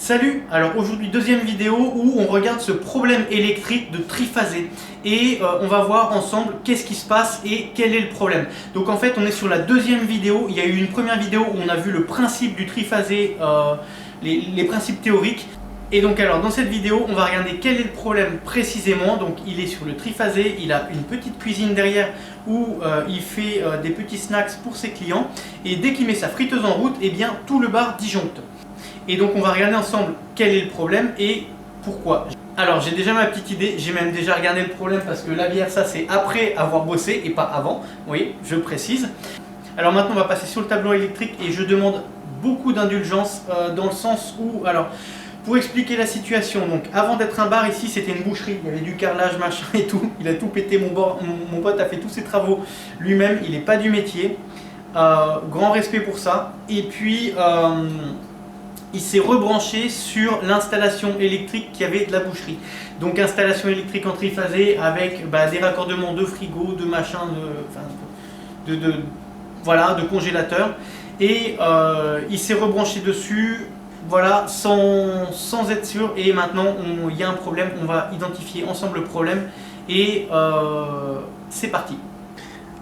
Salut! Alors aujourd'hui deuxième vidéo où on regarde ce problème électrique de triphasé et on va voir ensemble qu'est-ce qui se passe et quel est le problème. Donc en fait on est sur la deuxième vidéo. Il y a eu une première vidéo où on a vu le principe du triphasé, les principes théoriques. Et donc alors dans cette vidéo on va regarder quel est le problème précisément. Donc il est sur le triphasé, il a une petite cuisine derrière où il fait des petits snacks pour ses clients et dès qu'il met sa friteuse en route, eh bien tout le bar disjoncte. Et donc on va regarder ensemble quel est le problème et pourquoi. Alors j'ai déjà ma petite idée, j'ai même déjà regardé le problème parce que la bière ça c'est après avoir bossé et pas avant, oui je précise. Alors maintenant on va passer sur le tableau électrique et je demande beaucoup d'indulgence dans le sens où, alors pour expliquer la situation, donc avant d'être un bar ici c'était une boucherie, il y avait du carrelage machin et tout, il a tout pété, mon pote a fait tous ses travaux lui-même, il n'est pas du métier, grand respect pour ça. Et puis il s'est rebranché sur l'installation électrique qu'il y avait de la boucherie. Donc installation électrique en triphasé avec des raccordements de frigo, de machin, de congélateur. Et il s'est rebranché dessus, voilà, sans être sûr. Et maintenant il y a un problème, on va identifier ensemble le problème. Et c'est parti.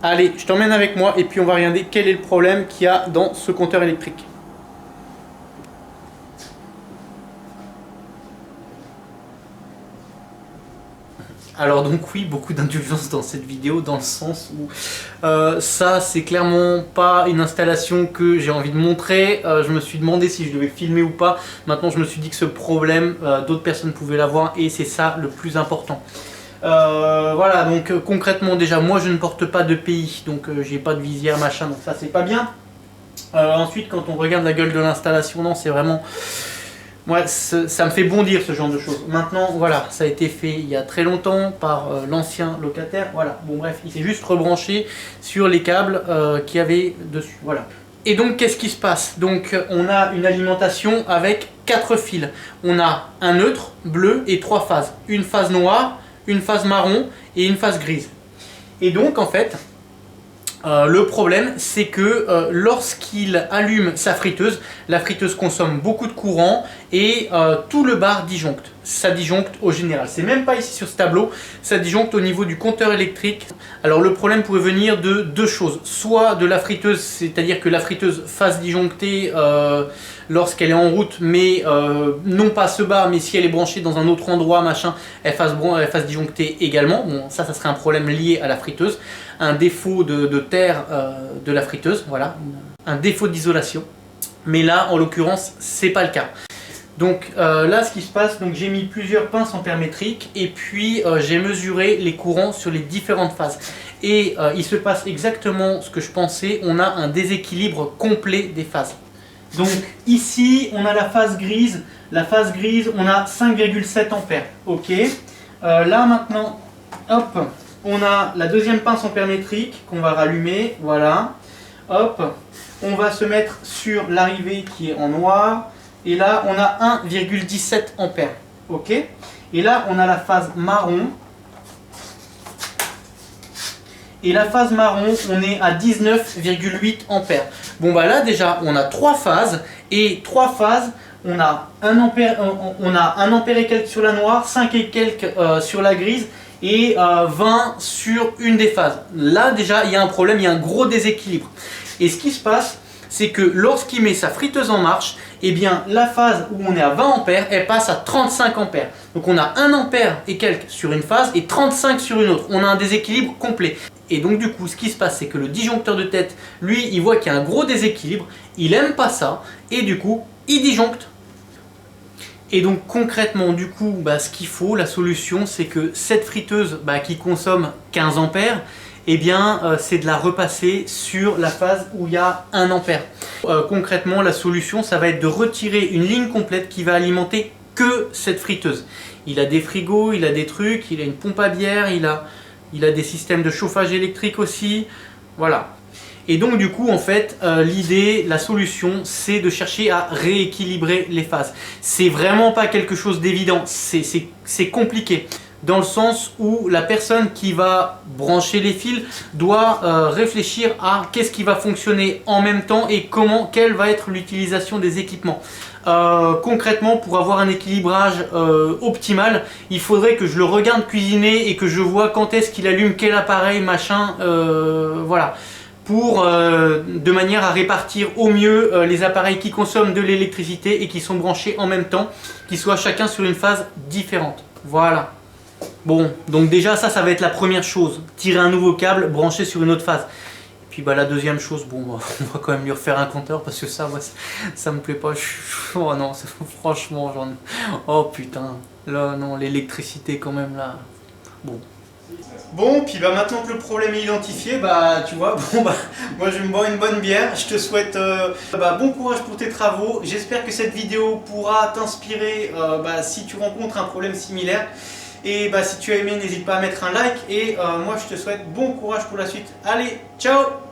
Allez, je t'emmène avec moi et puis on va regarder quel est le problème qu'il y a dans ce compteur électrique. Alors donc oui, beaucoup d'indulgence dans cette vidéo dans le sens où ça c'est clairement pas une installation que j'ai envie de montrer. Je me suis demandé si je devais filmer ou pas. Maintenant je me suis dit que ce problème d'autres personnes pouvaient l'avoir et c'est ça le plus important. Voilà, donc concrètement déjà moi je ne porte pas de PI, donc j'ai pas de visière machin, donc ça c'est pas bien. Ensuite quand on regarde la gueule de l'installation, non c'est vraiment... Ouais, ça me fait bondir ce genre de choses. Maintenant, voilà, ça a été fait il y a très longtemps par l'ancien locataire. Voilà, bon bref, il s'est juste rebranché sur les câbles qu'il y avait dessus. Voilà. Et donc, qu'est-ce qui se passe? Donc, on a une alimentation avec 4 fils. On a un neutre, bleu et 3 phases. Une phase noire, une phase marron et une phase grise. Et donc, en fait... le problème c'est que lorsqu'il allume sa friteuse, la friteuse consomme beaucoup de courant et tout le bar disjoncte. Ça disjoncte au général. C'est même pas ici sur ce tableau, ça disjoncte au niveau du compteur électrique. Alors le problème pourrait venir de deux choses. Soit de la friteuse, c'est-à-dire que la friteuse fasse disjoncter lorsqu'elle est en route, mais non pas ce bar, mais si elle est branchée dans un autre endroit, machin, elle fasse disjoncter également. Bon, ça serait un problème lié à la friteuse. Un défaut de terre de la friteuse, voilà, un défaut d'isolation. Mais là, en l'occurrence, c'est pas le cas. Donc là, ce qui se passe, donc j'ai mis plusieurs pinces ampères-métriques et puis j'ai mesuré les courants sur les différentes phases. Et il se passe exactement ce que je pensais, on a un déséquilibre complet des phases. Donc ici, on a la phase grise. La phase grise, on a 5,7 ampères. Ok. Là maintenant, hop, on a la deuxième pince ampère-métrique qu'on va rallumer. Voilà. Hop. On va se mettre sur l'arrivée qui est en noir. Et là, on a 1,17 ampères. Ok. Et là, on a la phase marron. Et la phase marron, on est à 19,8 ampères. Bon bah là déjà, on a 3 phases. Et 3 phases, on a 1 ampère et quelques sur la noire, 5 et quelques sur la grise et 20 sur une des phases. Là déjà, il y a un problème, il y a un gros déséquilibre. Et ce qui se passe, c'est que lorsqu'il met sa friteuse en marche, eh bien la phase où on est à 20 ampères, elle passe à 35 ampères. Donc on a 1 ampère et quelques sur une phase et 35 sur une autre. On a un déséquilibre complet. Et donc du coup, ce qui se passe, c'est que le disjoncteur de tête, lui, il voit qu'il y a un gros déséquilibre, il aime pas ça, et du coup, il disjoncte. Et donc concrètement, du coup, ce qu'il faut, la solution, c'est que cette friteuse qui consomme 15 ampères, eh bien, c'est de la repasser sur la phase où il y a 1 ampère. Concrètement, la solution, ça va être de retirer une ligne complète qui va alimenter que cette friteuse. Il a des frigos, il a des trucs, il a une pompe à bière, il a des systèmes de chauffage électrique aussi, voilà. Et donc du coup en fait l'idée, la solution c'est de chercher à rééquilibrer les phases. C'est vraiment pas quelque chose d'évident, c'est compliqué. dans le sens où la personne qui va brancher les fils doit réfléchir à qu'est-ce qui va fonctionner en même temps et quelle va être l'utilisation des équipements. Concrètement, pour avoir un équilibrage optimal, il faudrait que je le regarde cuisiner et que je vois quand est-ce qu'il allume quel appareil, machin, voilà, pour de manière à répartir au mieux les appareils qui consomment de l'électricité et qui sont branchés en même temps, qu'ils soient chacun sur une phase différente. Voilà. Bon, donc déjà ça va être la première chose, tirer un nouveau câble, brancher sur une autre phase. Puis bah, la deuxième chose, bon, on va quand même lui refaire un compteur parce que ça, ouais, ça me plaît pas. Oh non, franchement, oh putain, là non, l'électricité quand même là. Bon. Bon, puis bah maintenant que le problème est identifié, bah tu vois, bon bah moi je vais me boire une bonne bière. Je te souhaite bon courage pour tes travaux. J'espère que cette vidéo pourra t'inspirer si tu rencontres un problème similaire. Et bah si tu as aimé, n'hésite pas à mettre un like et moi je te souhaite bon courage pour la suite. Allez, ciao!